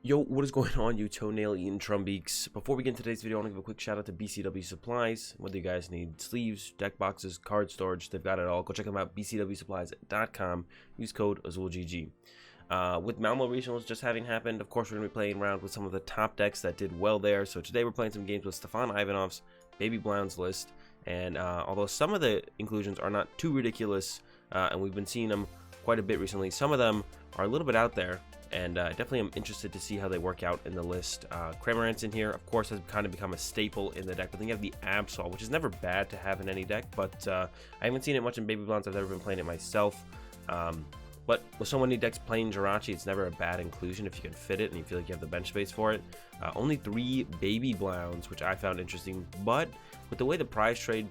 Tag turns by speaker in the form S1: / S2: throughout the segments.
S1: Yo, what is going on, you toenail-eating Trumbeaks? Before we get into today's video, I want to give a quick shout out to BCW Supplies. Whether you guys need sleeves, deck boxes, card storage, they've got it all. Go check them out, bcwsupplies.com. Use code AzulGG. With Malmo Regionals just having happened, of course, we're going to be playing around with some of the top decks that did well there. So today we're playing some games with Stefan Ivanov's Baby Blound's list. And although some of the inclusions are not too ridiculous, and we've been seeing them quite a bit recently, some of them are a little bit out there. And definitely I'm interested to see how they work out in the list. Cramorant's in here, of course, has kind of become a staple in the deck. But then you have the Absol, which is never bad to have in any deck. But I haven't seen it much in Baby Blounds. I've never been playing it myself. But with so many decks playing Jirachi, it's never a bad inclusion if you can fit it and you feel like you have the bench space for it. Only 3 Baby Blounds, which I found interesting. But with the way the prize trade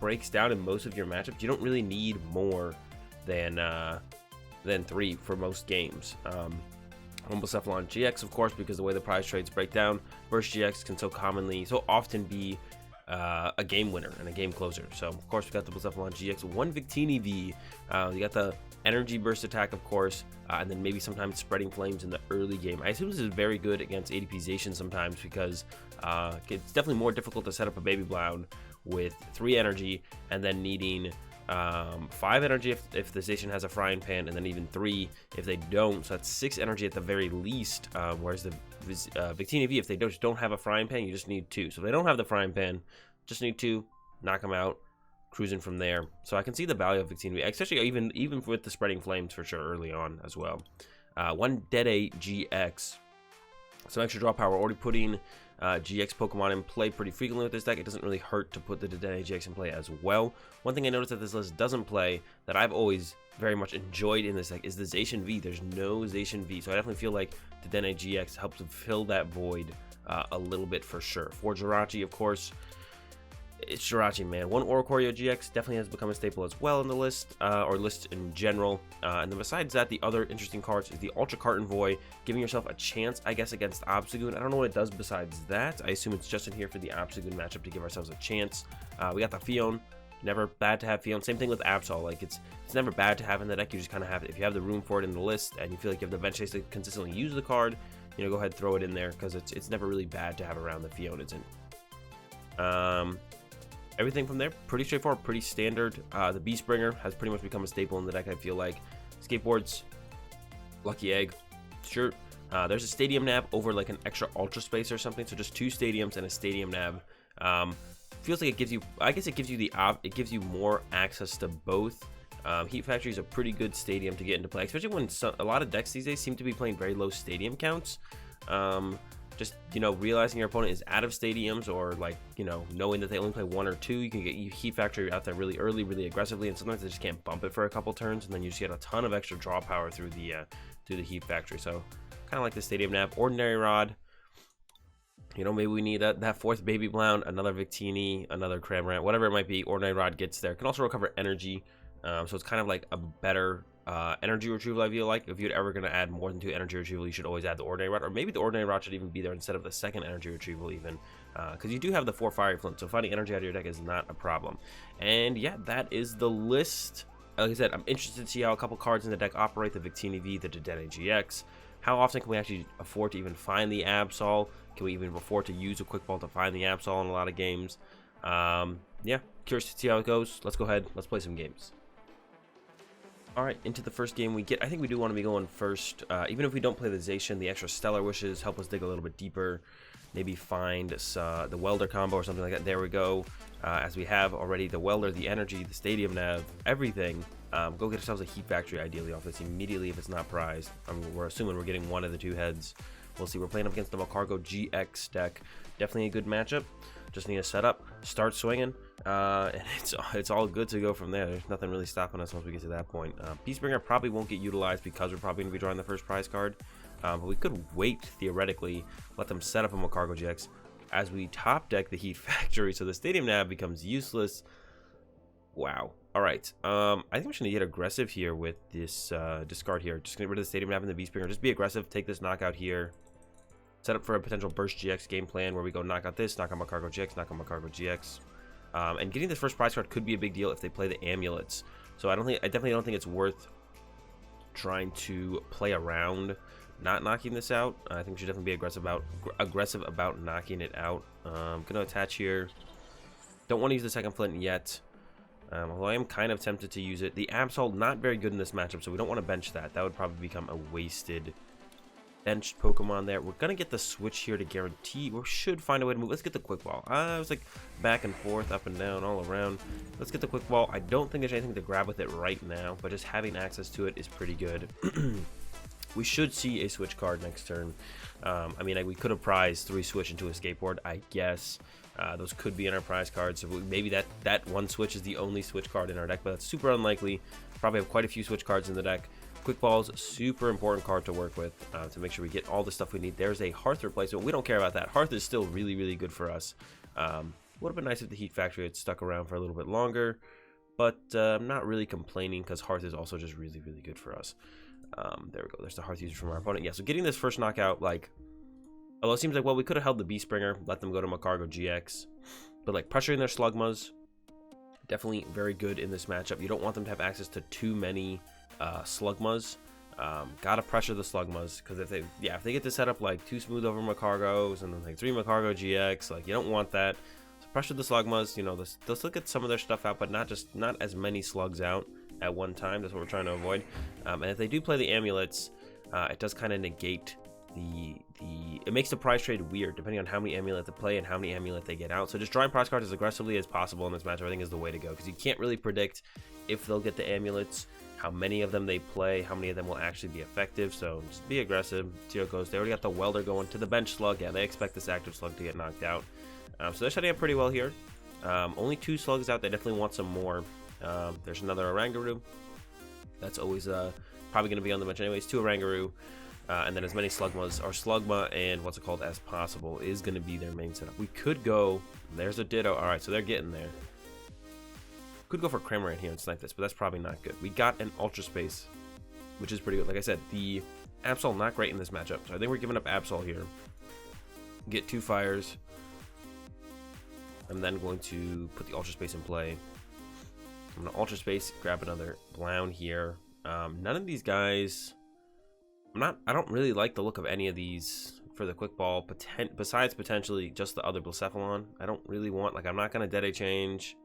S1: breaks down in most of your matchups, you don't really need more than 3 for most games. Blacephalon GX, of course, because the way the prize trades break down, Burst GX can so often be a game winner and a game closer. So, of course, we got the Blacephalon GX, 1 Victini V. You got the Energy Burst attack, of course, and then maybe sometimes Spreading Flames in the early game. I assume this is very good against ADPZ sometimes because it's definitely more difficult to set up a Baby Blound with 3 energy and then needing 5 energy if the station has a frying pan, and then even 3 if they don't. So that's 6 energy at the very least. Whereas the Victini V, if they don't have a frying pan, you just need 2. So if they don't have the frying pan, just need 2, knock them out, cruising from there. So I can see the value of Victini V, especially even with the Spreading Flames for sure early on as well. 1 Dedenne-GX, some extra draw power. Already putting GX Pokemon in play pretty frequently with this deck. It doesn't really hurt to put the Dedenne-GX in play as well. One thing I noticed that this list doesn't play that I've always very much enjoyed in this deck is the Zacian V. There's no Zacian V, so I definitely feel like Dedenne-GX helps to fill that void a little bit for sure. For Jirachi, of course, it's Jirachi, man. 1 Oricorio-GX definitely has become a staple as well in the list, or list in general. And then besides that, the other interesting cards is the Ultra Kartenvoy, giving yourself a chance, I guess, against Obstagoon. I don't know what it does besides that. I assume it's just in here for the Obstagoon matchup to give ourselves a chance. We got the Phione. Never bad to have Phione. Same thing with Absol. Like it's never bad to have in the deck. You just kind of have it. If you have the room for it in the list and you feel like you have the bench space to consistently use the card, you know, go ahead and throw it in there because it's never really bad to have around the Phione isn't. Everything from there, pretty straightforward, pretty standard. The Beast Bringer has pretty much become a staple in the deck, I feel like. Escape Boards, Lucky Egg, sure. There's a Stadium Nav over like an extra Ultra Space or something, so just 2 Stadiums and a Stadium Nav. Feels like it gives you, I guess it gives you more access to both. Heat Factory is a pretty good stadium to get into play, especially when a lot of decks these days seem to be playing very low stadium counts. Just, you know, realizing your opponent is out of stadiums, or like, you know, knowing that they only play 1 or 2, you can get Heat Factory out there really early, really aggressively, and sometimes they just can't bump it for a couple turns, and then you just get a ton of extra draw power through the Heat Factory. So kind of like the Stadium Nav. Ordinary Rod, you know, maybe we need that 4th Baby Blound, another Victini, another Cramorant, whatever it might be. Ordinary Rod gets there. Can also recover energy, so it's kind of like a better energy retrieval. I feel like if you're ever going to add more than 2 energy retrieval, you should always add the Ordinary Rod, or maybe the Ordinary Rod should even be there instead of the 2nd energy retrieval even, because you do have the 4 Fiery Flint, so finding energy out of your deck is not a problem. And yeah, that is the list. Like I said, I'm interested to see how a couple cards in the deck operate: the Victini V, the Dedenne-GX. How often can we actually afford to even find the Absol? Can we even afford to use a Quick Ball to find the Absol in a lot of games? Yeah, curious to see how it goes. Let's go ahead, let's play some games. Alright, into the first game we get. I think we do want to be going first. Even if we don't play the Zacian, the extra Stellar Wishes help us dig a little bit deeper. Maybe find the Welder combo or something like that. There we go. As we have already the Welder, the Energy, the Stadium Nav, everything. Go get ourselves a Heat Factory ideally off this immediately if it's not prized. We're assuming we're getting one of the 2 heads. We'll see. We're playing up against the Magcargo GX deck. Definitely a good matchup. Just need to set up, start swinging, and it's all good to go from there. There's nothing really stopping us once we get to that point. Beast Bringer probably won't get utilized because we're probably going to be drawing the first prize card. But we could wait, theoretically, let them set up a Magcargo GX as we top deck the Heat Factory, so the Stadium Nav becomes useless. Wow. All right. I think we're going to get aggressive here with this discard here. Just going to get rid of the Stadium Nav and the Beast Bringer. Just be aggressive. Take this knockout here. Set up for a potential Burst GX game plan where we go knock out this, knock out Magcargo GX, knock out Magcargo GX. And getting this first prize card could be a big deal if they play the amulets. So I definitely don't think it's worth trying to play around not knocking this out. I think we should definitely be aggressive about knocking it out. Gonna attach here. Don't want to use the second flint yet. Although I am kind of tempted to use it. The Absol, not very good in this matchup, so we don't want to bench that. That would probably become a wasted benched Pokemon there. We're going to get the switch here to guarantee. We should find a way to move. Let's get the Quick Ball. I was like back and forth, up and down, all around. Let's get the Quick Ball. I don't think there's anything to grab with it right now, but just having access to it is pretty good. We should see a switch card next turn. I mean, we could have prized 3 switch into Escape Board, I guess. Those could be in our prize cards, so maybe that one switch is the only switch card in our deck, but that's super unlikely. Probably have quite a few switch cards in the deck. Quick Ball's super important card to work with to make sure we get all the stuff we need. There's a Hearth replacement. We don't care about that. Hearth is still really, really good for us. Would have been nice if the Heat Factory had stuck around for a little bit longer, but I'm not really complaining because Hearth is also just really, really good for us. There we go. There's the Hearth user from our opponent. Yeah, so getting this first knockout, like, although it seems like, well, we could have held the Beast Bringer, let them go to Magcargo-GX, but like pressuring their Slugmas, definitely very good in this matchup. You don't want them to have access to too many Slugmas. Gotta pressure the Slugmas, because if they get to set up like 2 smooth over Magcargos and then like 3 Magcargo-GX, like you don't want that. So pressure the Slugmas. You know, they'll still get some of their stuff out, but not as many slugs out at one time. That's what we're trying to avoid. And if they do play the amulets, it does kind of negate it makes the prize trade weird depending on how many amulet they play and how many amulet they get out. So just drawing prize cards as aggressively as possible in this matchup, I think, is the way to go, because you can't really predict if they'll get the amulets, how many of them they play, how many of them will actually be effective. So just be aggressive. See how it goes. They already got the Welder going to the bench slug. Yeah, they expect this active slug to get knocked out. So they're setting up pretty well here. Only 2 slugs out. They definitely want some more. There's another Oranguru. That's always probably going to be on the bench anyways. 2 Oranguru. And then as many Slugmas, or Slugma and what's it called as possible, is going to be their main setup. We could go, there's a Ditto. All right, so they're getting there. Could go for Cramorant here and snipe this, but that's probably not good. We got an Ultra Space, which is pretty good. Like I said, the Absol not great in this matchup, so I think we're giving up Absol here. Get 2 fires. I'm then going to put the Ultra Space in play. I'm going to Ultra Space, grab another Blown here. None of these guys... I don't really like the look of any of these for the Quick Ball, besides potentially just the other Blacephalon. I don't really want, like, I'm not going to Dedenne change.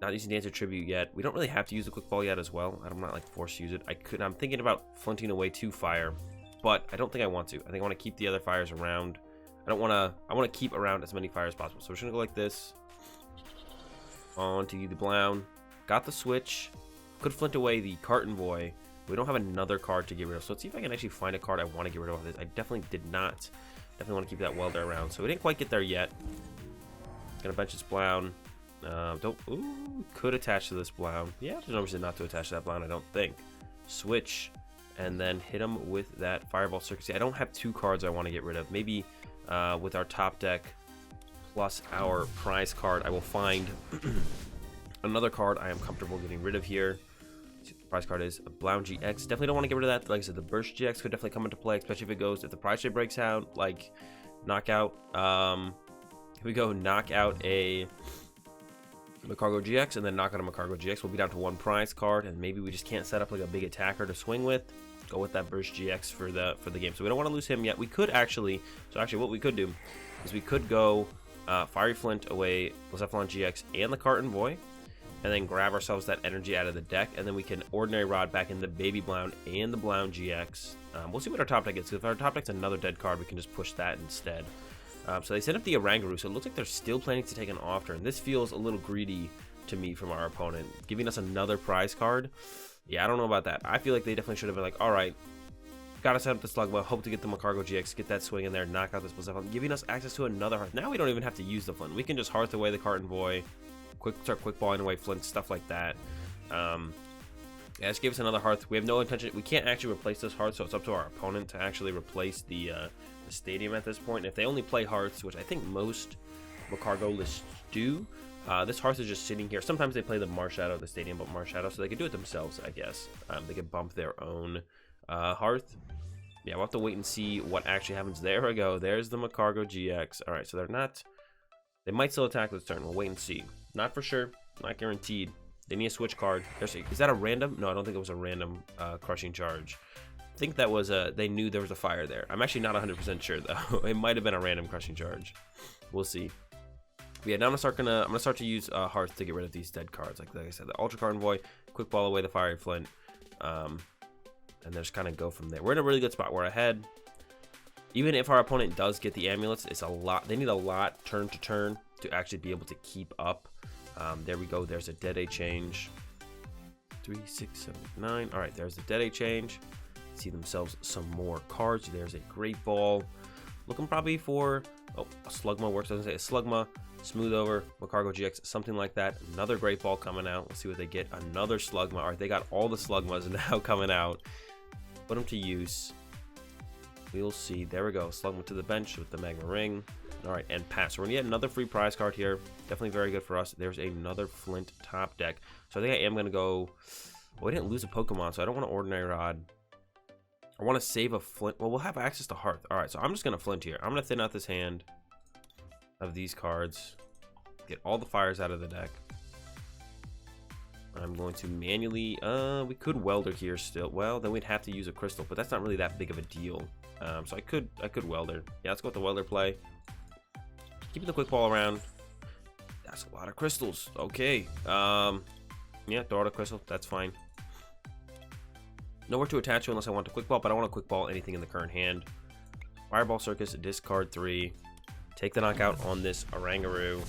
S1: Not using the Answer Tribute yet. We don't really have to use the Quick Ball yet as well. I'm not, like, forced to use it. I'm thinking about flinting away 2 fire, but I don't think I want to. I think I want to keep the other fires around. I want to keep around as many fires as possible. So we're just going to go like this. On to the Blown. Got the switch. Could flint away the Kartenvoy. We don't have another card to get rid of, so let's see if I can actually find a card I want to get rid of. This I definitely did not. Definitely want to keep that Welder around, so we didn't quite get there yet. Gonna bench this Blown. Could attach to this Blown. Yeah, there's no reason not to attach to that Blown, I don't think. Switch, and then hit him with that Fireball Circus. I don't have 2 cards I want to get rid of. Maybe with our top deck plus our prize card, I will find another card I am comfortable getting rid of here. Prize card is a Blacephalon-GX. Definitely don't want to get rid of that. Like I said, the Burst GX could definitely come into play, especially if the prize trade breaks out, like knockout. Here we go, knock out a Magcargo-GX and then knock out a Magcargo-GX. We'll be down to 1 prize card, and maybe we just can't set up like a big attacker to swing with. Go with that Burst GX for the game. So we don't want to lose him yet. We could actually, what we could do is we could go Fiery Flint away Blacephalon-GX and the Kartenvoy, and then grab ourselves that energy out of the deck, and then we can Ordinary Rod back in the Baby Blown and the Blacephalon-GX. We'll see what our top deck is, because if our top deck's another dead card, we can just push that instead. So they set up the Oranguru, so it looks like they're still planning to take an off turn. This feels a little greedy to me from our opponent, giving us another prize card. Yeah, I don't know about that. I feel like they definitely should have been like, all right, gotta set up the Slugma, hope to get the Magcargo-GX, get that swing in there, knock out this Blacephalon, giving us access to another Hearth. Now we don't even have to use the Flint. We can just Hearth away the Kartenvoy, start quick balling away Flint, stuff like that. Yeah, just give us another Hearth. We have no intention. We can't actually replace this Hearth, so it's up to our opponent to actually replace the Stadium at this point. If they only play Hearths, which I think most Magcargo lists do, this Hearth is just sitting here. Sometimes they play the Marshadow, the Stadium, but Marshadow, so they can do it themselves, I guess. They can bump their own Hearth. Yeah, we'll have to wait and see what actually happens. There we go. There's the Magcargo-GX. All right, so they're not. They might still attack this turn. We'll wait and see. Not for sure. Not guaranteed. They need a switch card. Is that a random? No, I don't think it was a random crushing charge. think that was they knew there was a fire there. I'm actually not 100% sure though. It might have been a random crushing charge. We'll see. But yeah, now I'm gonna start to use Hearth to get rid of these dead cards. Like I said, the Ultra Kartenvoy, Quick Ball away the Fiery Flint, and then just kind of go from there. We're in a really good spot. We're ahead. Even if our opponent does get the amulets, it's a lot. They need a lot turn to turn to actually be able to keep up. There we go. There's a dead A change. 3, 6, 7, 9. All right, there's the dead A change. See themselves some more cards. There's a Great Ball. Looking probably for, oh, a Slugma works. I was going to say a Slugma, Smooth Over, Magcargo-GX, something like that. Another Great Ball coming out. Let's see what they get. Another Slugma. All right, they got all the Slugmas now coming out. Put them to use. We'll see. There we go. Slugma to the bench with the Magma Ring. All right, and pass. So we're going to get another free prize card here. Definitely very good for us. There's another Flint top deck. So I think I am going to go... Well, we didn't lose a Pokemon, so I don't want an Ordinary Rod. I want to save a Flint. Well, we'll have access to Hearth. All right, so I'm just going to Flint here. I'm going to thin out this hand of these cards. Get all the fires out of the deck. I'm going to manually... we could Welder here still. Well, then we'd have to use a Crystal, but that's not really that big of a deal. So I could Welder. Yeah, let's go with the Welder play. Keeping the Quick Ball around. That's a lot of crystals. Okay. Yeah, throw out a crystal. That's fine. Nowhere to attach to unless I want to Quick Ball, but I want to Quick Ball anything in the current hand. Fireball Circus, discard 3. Take the knockout on this Oranguru.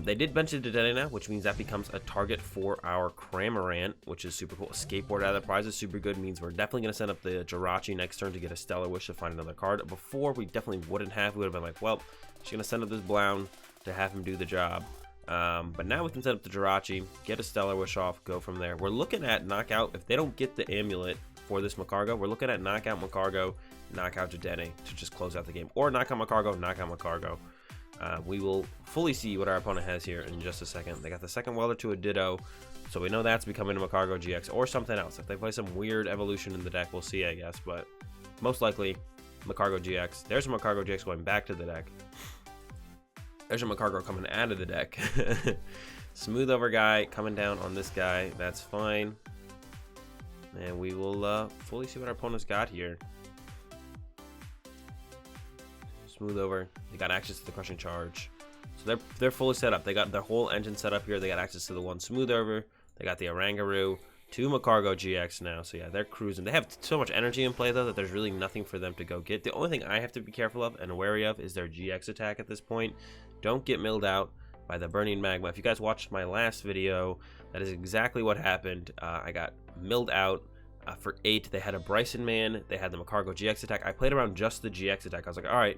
S1: They did bench the Dedenne, which means that becomes a target for our Cramorant, which is super cool. Escape Board out of the prize is super good. Means we're definitely going to send up the Jirachi next turn to get a Stellar Wish to find another card. Before, we definitely wouldn't have. We would have been like, well, she's going to send up this Blown to have him do the job. But now we can set up the Jirachi, get a Stellar Wish off, go from there. We're looking at knockout. If they don't get the amulet for this Magcargo, we're looking at knockout Magcargo, knockout Dedenne to just close out the game. Or knockout Magcargo, knockout Magcargo. We will fully see what our opponent has here in just a second. They got the second Welder to a Ditto, so we know that's becoming a Magcargo-GX or something else. If they play some weird evolution in the deck, we'll see, I guess. But most likely, Magcargo-GX. There's a Magcargo-GX going back to the deck. There's a Magcargo coming out of the deck. Smooth Over guy coming down on this guy. That's fine. And we will fully see what our opponent's got here. Smooth Over. They got access to the Crushing Charge. So they're fully set up. They got their whole engine set up here. They got access to the one Smooth Over. They got the Oranguru. 2 Magcargo-GX now. So yeah, they're cruising. They have so much energy in play though that there's really nothing for them to go get. The only thing I have to be careful of and wary of is their GX attack at this point. Don't get milled out by the Burning Magma. If you guys watched my last video, that is exactly what happened. I got milled out for 8. They had a Bryson Man. They had the Magcargo-GX attack. I played around just the GX attack. I was like, all right,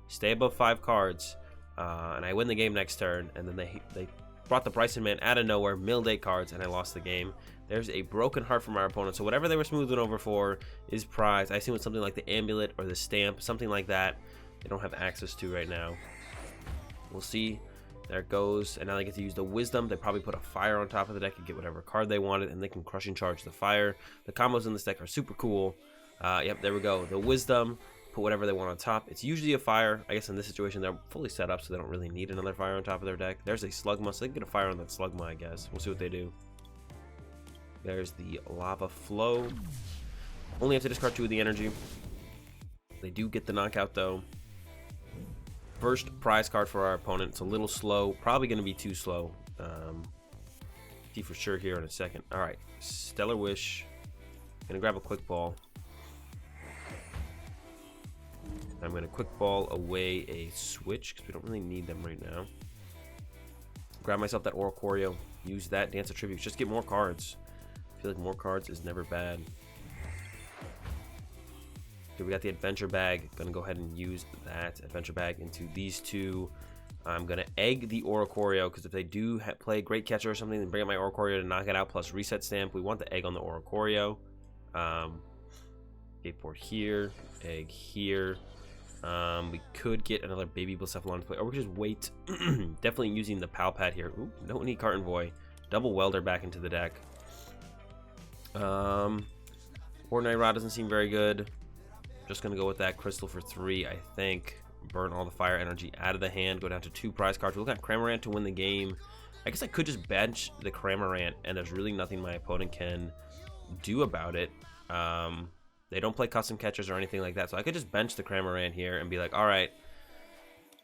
S1: stay above 5 cards, and I win the game next turn. And then they brought the Bryson Man out of nowhere, milled 8 cards, and I lost the game. There's a broken heart from our opponent. So whatever they were smoothing over for is prize. I assume it's something like the amulet or the stamp, something like that. They don't have access to right now. We'll see. There it goes. And now they get to use the Wisdom. They probably put a fire on top of the deck and get whatever card they wanted, and they can Crushing Charge the fire. The combos in this deck are super cool. Yep, there we go. The Wisdom. Put whatever they want on top. It's usually a fire. I guess in this situation they're fully set up, so they don't really need another fire on top of their deck. There's a Slugma, so they can get a fire on that Slugma, I guess. We'll see what they do. There's the Lava Flow. Only have to discard 2 of the energy. They do get the knockout though. First prize card for our opponent. It's a little slow. Probably going to be too slow. See for sure here in a second. All right, Stellar Wish. Gonna grab a Quick Ball. I'm going to Quick Ball away a Switch because we don't really need them right now. Grab myself that Oricorio. Use that Dance of Tributes. Just get more cards. I feel like more cards is never bad. Okay, we got the Adventure Bag. Going to go ahead and use that Adventure Bag into these 2. I'm going to egg the Oricorio because if they do play Great Catcher or something, then bring up my Oricorio to knock it out plus Reset Stamp. We want the egg on the Oricorio. Escape Board here. Egg here. We could get another baby Blacephalon to play, or we could just wait. Definitely using the Pal Pad here. Ooh, don't need Kartenvoy. Double Welder back into the deck. Ordinary Rod doesn't seem very good. Just gonna go with that Crystal for 3, I think. Burn all the fire energy out of the hand. Go down to 2 prize cards. We're looking at Cramorant to win the game. I guess I could just bench the Cramorant, and there's really nothing my opponent can do about it. They don't play custom catchers or anything like that, so I could just bench the Cramorant here and be like, all right,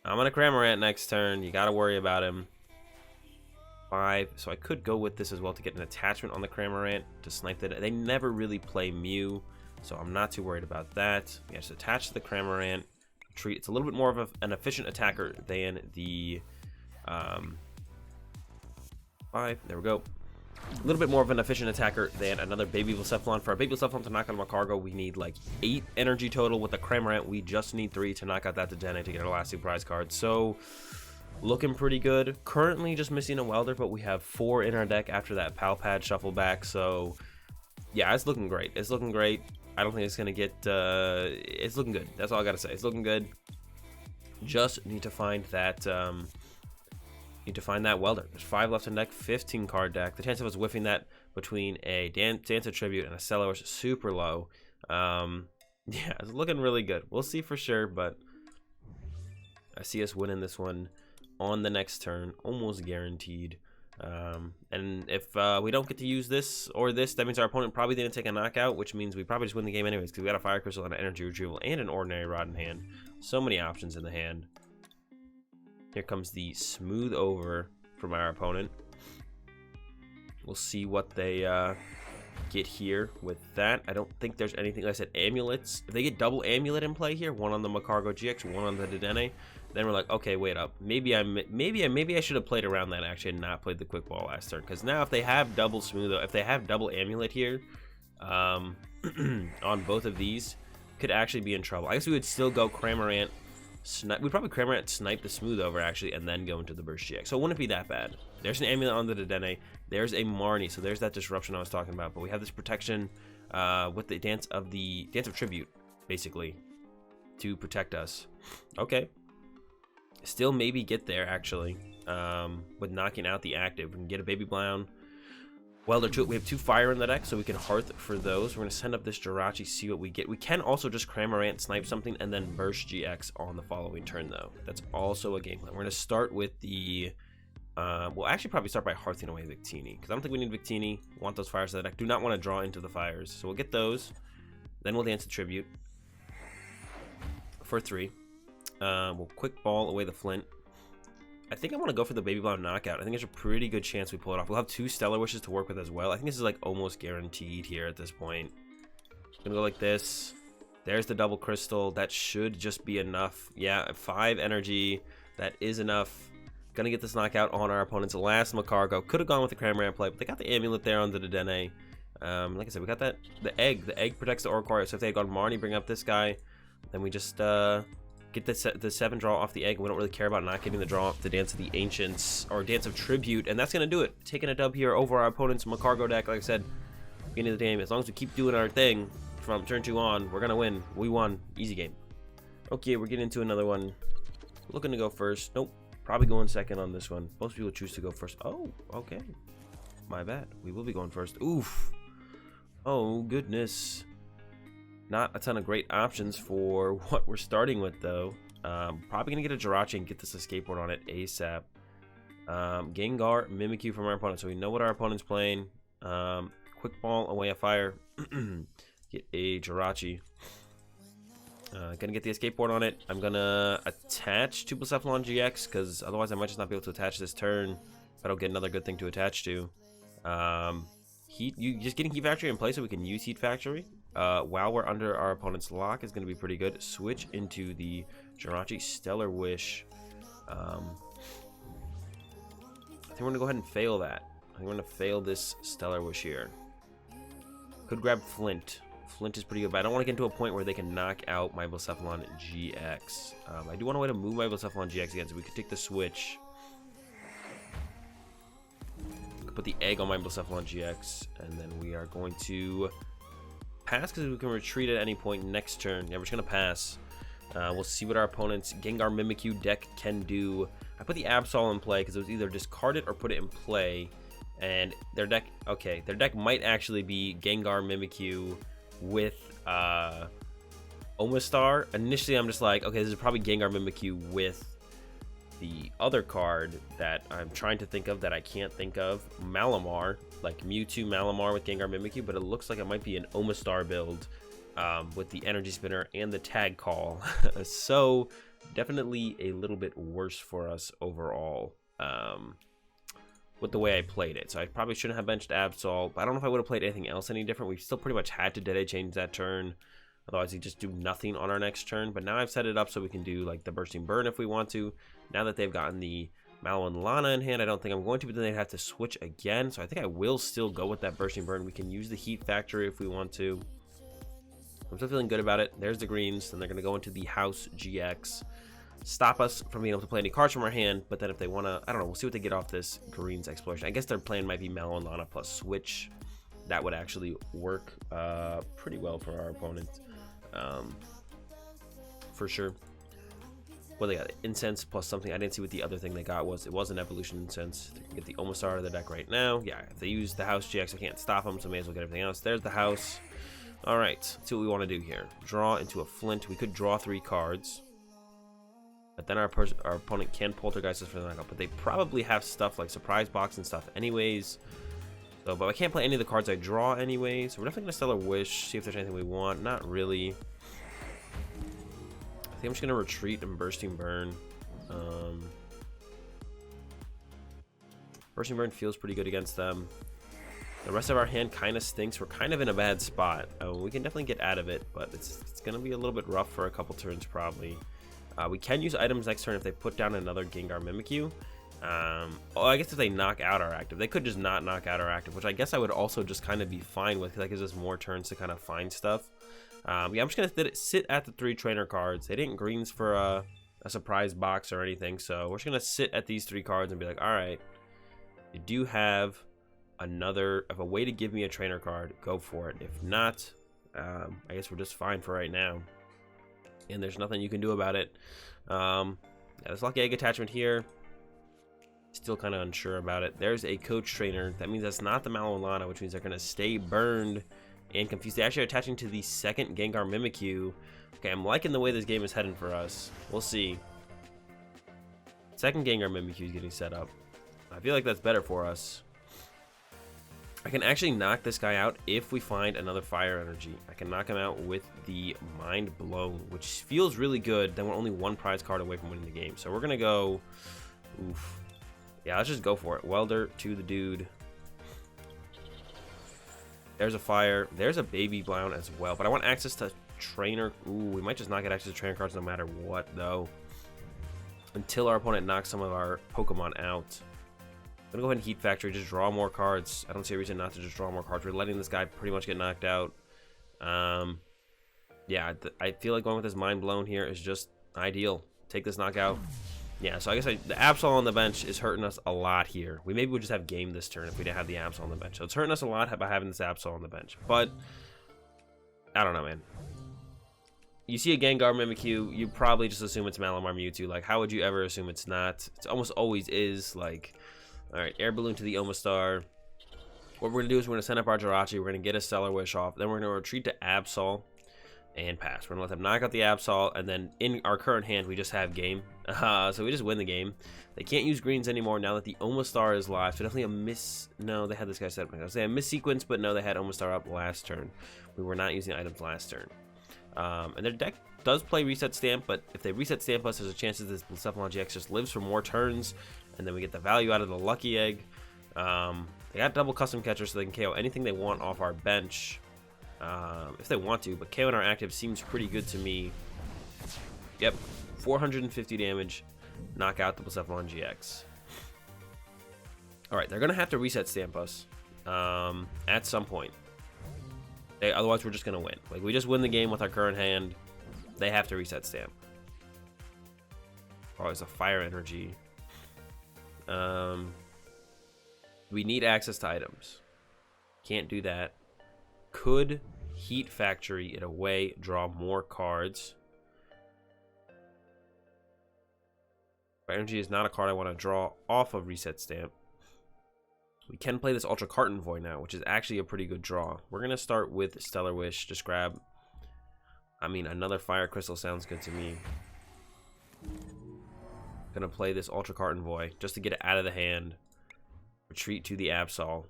S1: I'm on a Cramorant next turn. You got to worry about him. 5, so I could go with this as well to get an attachment on the Cramorant to snipe it. They never really play Mew, so I'm not too worried about that. Yeah, just attach to the Cramorant. It's a little bit more of an efficient attacker than the 5. There we go. A little bit more of an efficient attacker than another baby Blacephalon. For our baby Blacephalon to knock out Magcargo, we need like 8 energy total. With the Cramorant, we just need 3 to knock out that Dedenne to get our last 2 prize cards. So, looking pretty good. Currently just missing a Welder, but we have 4 in our deck after that Pal Pad shuffle back. So, yeah, it's looking great. It's looking great. I don't think it's going to get... it's looking good. That's all I got to say. It's looking good. Just need to find that... Welder. There's 5 left in deck, 15 card deck. The chance of us whiffing that between a Dance of Tribute and a Stellar is super low. Yeah, it's looking really good. We'll see for sure, but I see us winning this one on the next turn, almost guaranteed. And if we don't get to use this or this, that means our opponent probably didn't take a knockout, which means we probably just win the game anyways, because we got a Fire Crystal and an Energy Retrieval and an Ordinary Rod in hand. So many options in the hand. Here comes the smooth over from our opponent. We'll see what they get here with that. I don't think there's anything. Like I said, amulets. If they get double amulet in play here, one on the Magcargo GX, one on the Dedenne, then we're like, okay, wait up. Maybe I should have played around that actually and not played the quick ball last turn. Because now if they have double smooth, if they have double amulet here, on both of these, could actually be in trouble. I guess we would still go Cramorant. We'd probably Cramorant snipe the smooth over actually, and then go into the Burst GX. So it wouldn't be that bad. There's an amulet on the Dedenne. There's a Marnie, so there's that disruption I was talking about. But we have this protection with the Dance of Tribute, basically, to protect us. Okay. Still maybe get there actually, with knocking out the active. We can get a Baby Blown. Welder to it. We have 2 fire in the deck, so we can hearth for those. We're going to send up this Jirachi, see what we get. We can also just Cramorant, snipe something, and then Burst GX on the following turn, though. That's also a game plan. We're going to start with the... we'll actually probably start by hearthing away Victini, because I don't think we need Victini. We want those fires in the deck. Do not want to draw into the fires. So we'll get those. Then we'll Dance the Tribute for 3. We'll quick ball away the Flint. I think I want to go for the Baby Blown knockout. I think there's a pretty good chance we pull it off. We'll have 2 Stellar Wishes to work with as well. I think this is like almost guaranteed here at this point. Gonna go like this. There's the double crystal. That should just be enough. Yeah, 5 energy. That is enough. Gonna get this knockout on our opponent's last Magcargo. Could have gone with the Cramorant play, but they got the amulet there on the Dedenne. Like I said, we got that. The egg. The egg protects the Oricorio. So if they had gone Marnie, bring up this guy, then we just get the 7 draw off the egg. We don't really care about not getting the draw off the Dance of the Ancients or Dance of Tribute, and that's going to do it. Taking a dub here over our opponent's Magcargo deck. Like I said, beginning of the game, as long as we keep doing our thing from turn 2 on, we're going to win. We won. Easy game. Okay, we're getting into another one. Looking to go first. Nope. Probably going second on this one. Most people choose to go first. Oh, okay. My bad. We will be going first. Oof. Oh, goodness. Not a ton of great options for what we're starting with, though. Probably going to get a Jirachi and get this Escape Board on it ASAP. Gengar, Mimikyu from our opponent, so we know what our opponent's playing. Quick ball away a fire. Get a Jirachi. Gonna get the Escape Board on it. I'm gonna attach to Blacephalon GX, because otherwise I might just not be able to attach this turn if I don't get another good thing to attach to. Just getting Heat Factory in place so we can use Heat Factory while we're under our opponent's lock is going to be pretty good. Switch into the Jirachi Stellar Wish. I think we're going to go ahead and fail that. I think we're going to fail this Stellar Wish here. Could grab Flint. Flint is pretty good, but I don't want to get into a point where they can knock out my Blacephalon GX. I do want a way to move my Blacephalon GX again, so we could take the switch. Put the egg on my Blacephalon GX, and then we are going to pass because we can retreat at any point next turn. Yeah, we're just going to pass. We'll see what our opponent's Gengar Mimikyu deck can do. I put the Absol in play because it was either discard it or put it in play. And their deck, okay, their deck might actually be Gengar Mimikyu with Omastar. Initially, I'm just like, okay, this is probably Gengar Mimikyu with the other card that I'm trying to think of that I can't think of. Malamar, like Mewtwo Malamar with Gengar Mimikyu, but it looks like it might be an Omastar build with the energy spinner and the tag call. So definitely a little bit worse for us overall with the way I played it. So I probably shouldn't have benched Absol, but I don't know if I would have played anything else any different. We still pretty much had to Dedenne change that turn. Otherwise, he'd just do nothing on our next turn. But now I've set it up so we can do like the Bursting Burn if we want to. Now that they've gotten the Mallow and Lana in hand, I don't think I'm going to, but then they'd have to switch again. So I think I will still go with that Bursting Burn. We can use the Heat Factory if we want to. I'm still feeling good about it. There's the greens. Then they're going to go into the House GX. Stop us from being able to play any cards from our hand. But then if they want to, I don't know, we'll see what they get off this greens exploration. I guess their plan might be Mallow and Lana plus switch. That would actually work pretty well for our opponent. For sure. Well, they got incense plus something. I didn't see what the other thing they got was. It was an evolution incense. They can get the Omastar out of the deck right now. Yeah, if they use the House GX, I can't stop them, so may as well get everything else. There's the house. All right, let's see what we want to do here. Draw into a Flint. We could draw 3 cards. But then our opponent can Poltergeist us for the knockout. But they probably have stuff like Surprise Box and stuff anyways. So, but I can't play any of the cards I draw anyways. So we're definitely going to Stellar Wish, see if there's anything we want. Not really. I think I'm just going to retreat and Bursting Burn. Bursting Burn feels pretty good against them. The rest of our hand kind of stinks. We're kind of in a bad spot. We can definitely get out of it, but it's going to be a little bit rough for a couple turns probably. We can use items next turn if they put down another Gengar Mimikyu. Oh, I guess if they knock out our active. They could just not knock out our active, which I guess I would also just kind of be fine with, because that gives us more turns to kind of find stuff. Yeah, I'm just going to sit at the 3 trainer cards. They didn't greens for a surprise box or anything, so we're just going to sit at these 3 cards and be like, all right, you do have a way to give me a trainer card, go for it. If not, I guess we're just fine for right now. And there's nothing you can do about it. Yeah, this Lucky Egg attachment here, still kind of unsure about it. There's a coach trainer. That means that's not the Mallow and Lana, which means they're going to stay burned and confused. They actually are attaching to the second Gengar Mimikyu. Okay, I'm liking the way this game is heading for us. We'll see. Second Gengar Mimikyu is getting set up. I feel like that's better for us. I can actually knock this guy out if we find another fire energy. I can knock him out with the Mind Blown, which feels really good. Then we're only 1 prize card away from winning the game. So we're going to go... Oof. Yeah, let's just go for it. Welder to the dude. There's a fire. There's a Baby Blown as well. But I want access to trainer. Ooh, we might just not get access to trainer cards no matter what, though. Until our opponent knocks some of our Pokemon out. I'm gonna go ahead and Heat Factory, just draw more cards. I don't see a reason not to just draw more cards. We're letting this guy pretty much get knocked out. Yeah, I feel like going with this Mind Blown here is just ideal. Take this knockout. Yeah, so I guess the Absol on the bench is hurting us a lot here. We maybe would just have game this turn if we didn't have the Absol on the bench. So it's hurting us a lot by having this Absol on the bench. But I don't know, man. You see a Gengar Mimikyu, you probably just assume it's Malamar Mewtwo. Like, how would you ever assume it's not? It almost always is. Like, all right, Air Balloon to the Omastar. What we're gonna do is we're gonna send up our Jirachi. We're gonna get a Stellar Wish off. Then we're gonna retreat to Absol and pass. We're gonna let them knock out the Absol, and then in our current hand we just have game. So we just win the game. They can't use greens anymore now that the Omastar is live. So definitely a miss. No, they had this guy set up. I was gonna say a miss sequence, but no, they had Omastar up last turn. We were not using items last turn. And their deck does play Reset Stamp, but if they Reset Stamp us, there's a chance that this Blacephalon-GX just lives for more turns, and then we get the value out of the Lucky Egg. They got double custom catcher, so they can KO anything they want off our bench, if they want to, but KOing our active seems pretty good to me. Yep, 450 damage, knock out the Blacephalon-GX. Alright, they're going to have to Reset Stamp us at some point. Otherwise, we're just going to win. Like, we just win the game with our current hand. They have to Reset Stamp. Oh, it's a Fire Energy. We need access to items. Can't do that. Could Heat Factory it away, draw more cards. Fire Energy is not a card I want to draw off of Reset Stamp. We can play this Ultra Kartenvoy now, which is actually a pretty good draw. We're going to start with Stellar Wish. Just grab... I mean, another Fire Crystal sounds good to me. Going to play this Ultra Kartenvoy just to get it out of the hand. Retreat to the Absol.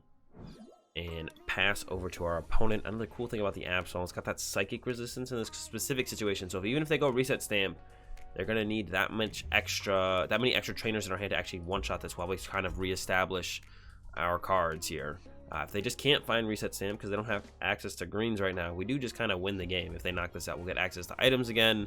S1: and pass over to our opponent. Another cool thing about the Absol, it's got that psychic resistance in this specific situation. So even if they go reset stamp, they're gonna need that many extra trainers in our hand to actually one-shot this while we kind of reestablish our cards here. If they just can't find reset stamp because they don't have access to greens right now, we do just kind of win the game. If they knock this out, we'll get access to items again,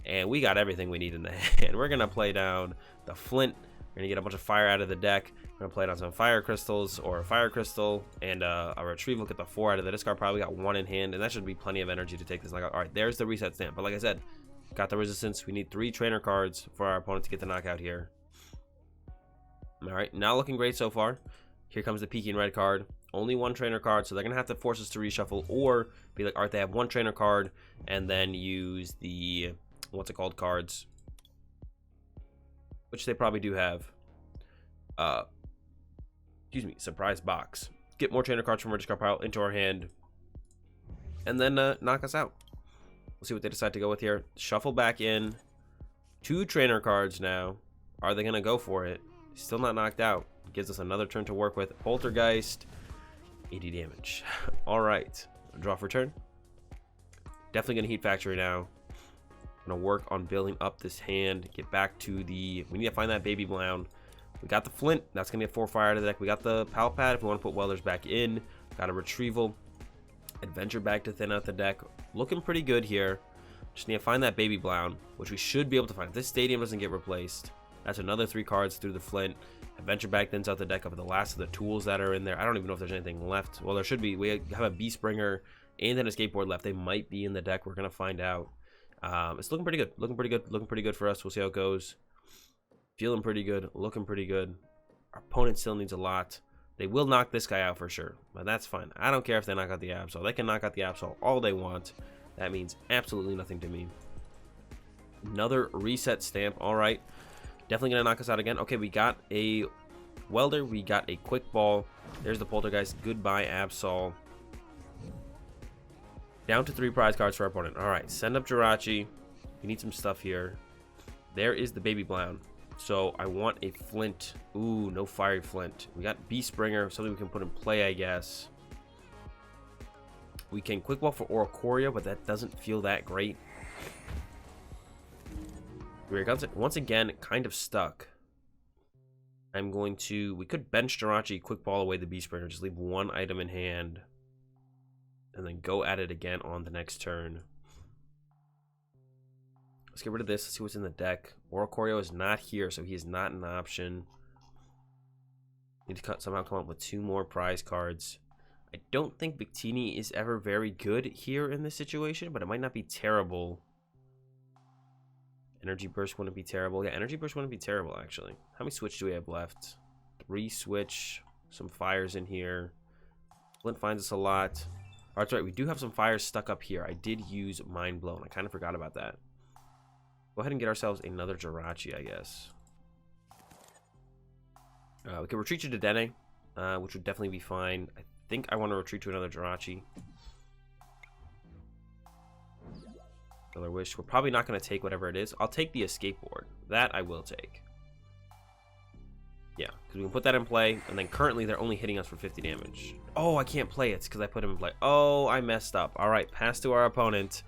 S1: and we got everything we need in the hand. We're gonna play down the Flint. We're gonna get a bunch of fire out of the deck. We're gonna play down some fire crystals or a fire crystal and a retrieval. Get the 4 out of the discard. Probably got 1 in hand, and that should be plenty of energy to take this knockout. All right, there's the reset stamp. But like I said, got the resistance. We need 3 trainer cards for our opponent to get the knockout here. All right, not looking great so far. Here comes the peeking red card. Only 1 trainer card, so they're gonna have to force us to reshuffle or be like, all right, they have 1 trainer card and then use the what's it called cards, which they probably do have. Excuse me, surprise box. Get more trainer cards from our discard pile into our hand, and then knock us out. We'll see what they decide to go with here. Shuffle back in. 2 trainer cards now. Are they gonna go for it? Still not knocked out. Gives us another turn to work with. Poltergeist, 80 damage. All right, draw for turn. Definitely gonna heat factory now. Gonna work on building up this hand. Get back to the. We need to find that baby brown. We got the Flint. That's gonna get 4 fire out of the deck. We got the Pal Pad if we want to put Welders back in. Got a retrieval. Adventure bag to thin out the deck. Looking pretty good here. Just need to find that baby brown, which we should be able to find. If this stadium doesn't get replaced, that's another 3 cards through the Flint. Adventure bag thins out the deck of the last of the tools that are in there. I don't even know if there's anything left. Well, there should be. We have a Beast Bringer and an Escape Board left. They might be in the deck. We're gonna find out. It's looking pretty good. Looking pretty good for us. We'll see how it goes. Feeling pretty good. Looking pretty good. Our opponent still needs a lot. They will knock this guy out for sure, but that's fine. I don't care if they knock out the Absol. They can knock out the Absol all they want. That means absolutely nothing to me. Another reset stamp. All right. Definitely going to knock us out again. Okay, we got a Welder. We got a Quick Ball. There's the Poltergeist. Goodbye, Absol. Down to 3 prize cards for our opponent. All right, send up Jirachi. We need some stuff here. There is the baby brown. So I want a Flint. Ooh, no Fiery Flint. We got Beast Bringer, something we can put in play, I guess. We can Quick Ball for Oricorio, but that doesn't feel that great. Once again, kind of stuck. I'm going to. We could bench Jirachi, Quick Ball away the Beast Bringer, just leave 1 item in hand, and then go at it again on the next turn. Let's get rid of this. Let's see what's in the deck. Oricorio is not here, so he is not an option. Need to somehow come up with 2 more prize cards. I don't think Victini is ever very good here in this situation, but it might not be terrible. Energy Burst wouldn't be terrible. Yeah, Energy Burst wouldn't be terrible, actually. How many switch do we have left? 3 switch. Some fires in here. Flint finds us a lot. Oh, that's right. We do have some fires stuck up here. I did use Mind Blown. I kind of forgot about that. Go ahead and get ourselves another Jirachi, I guess. We can retreat to Dedenne, which would definitely be fine. I think I want to retreat to another Jirachi. Another wish. We're probably not going to take whatever it is. I'll take the Escape Board. That I will take. Yeah, because we can put that in play, and then currently they're only hitting us for 50 damage. Oh, I can't play it because I put him in play. Oh, I messed up. All right, pass to our opponent.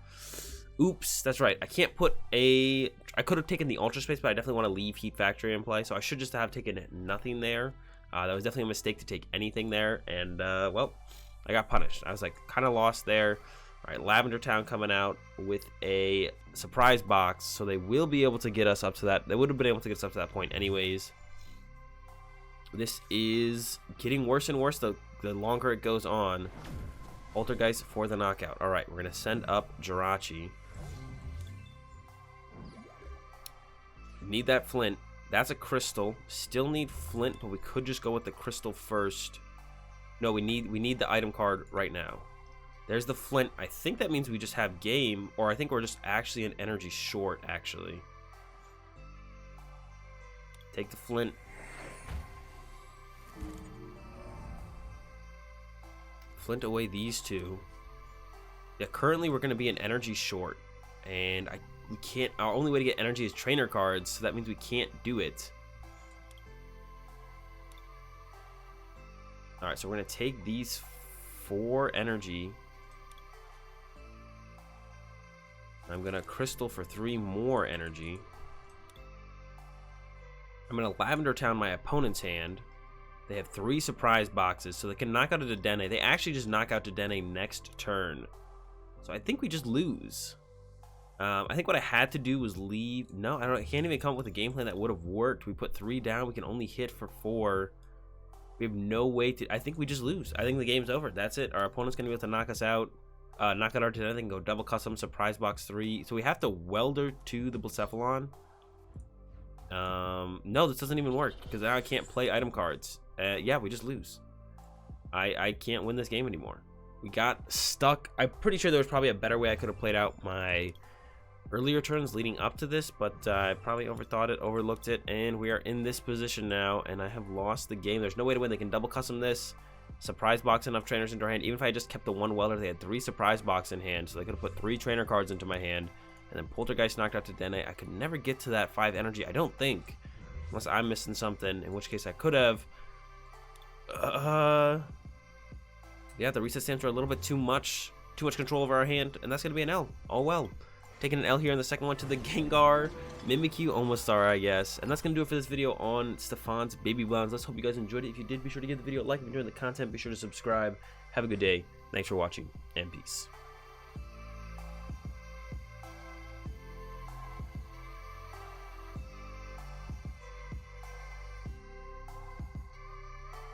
S1: Oops, that's right. I can't put a... I could have taken the Ultra Space, but I definitely want to leave Heat Factory in play, so I should just have taken nothing there. That was definitely a mistake to take anything there, and, well, I got punished. I was, like, kind of lost there. All right, Lavender Town coming out with a surprise box, so they will be able to get us up to that. They would have been able to get us up to that point anyways. This is getting worse and worse the longer it goes on. Poltergeist for the knockout. All right, we're going to send up Jirachi. Need that Flint. That's a crystal. Still need Flint, but we could just go with the crystal first. No, we need the item card right now. There's the Flint. I think that means we just have game, or I think we're just actually an energy short, actually. Take the Flint. Flint away these 2. Yeah, currently we're going to be an energy short, and we can't. Our only way to get energy is trainer cards, so that means we can't do it. All right, so we're going to take these 4 energy. I'm gonna crystal for 3 more energy. I'm gonna Lavender Town my opponent's hand. They have 3 surprise boxes, so they can knock out a Dedenne. They actually just knock out Dedenne next turn. So I think we just lose. I think what I had to do was leave. No, I can't even come up with a game plan that would have worked. We put 3 down. We can only hit for 4. We have no way to. I think we just lose. I think the game's over. That's it. Our opponent's gonna be able to knock us out. Knock out our Dedenne and go double custom surprise box 3. So we have to Welder to the Blacephalon. No, this doesn't even work because now I can't play item cards. Yeah, we just lose. I can't win this game anymore. We got stuck. I'm pretty sure there was probably a better way I could have played out my earlier turns leading up to this, but I probably overthought it, overlooked it, and we are in this position now, and I have lost the game. There's no way to win. They can double custom this, surprise box enough trainers into our hand. Even if I just kept the 1 welder, they had 3 surprise box in hand, so they could have put 3 trainer cards into my hand, and then Poltergeist knocked out to Dedenne. I could never get to that 5 energy, I don't think, unless I'm missing something, in which case I could have. Yeah, the reset stamps are a little bit too much control over our hand, and that's gonna be an L. Oh well. Taking an L here in the second one to the Gengar. Mimikyu almost star, I guess. And that's gonna do it for this video on Stefan's Baby Blounds. Let's hope you guys enjoyed it. If you did, be sure to give the video a like. If you're enjoying the content, be sure to subscribe. Have a good day. Thanks for watching, and peace.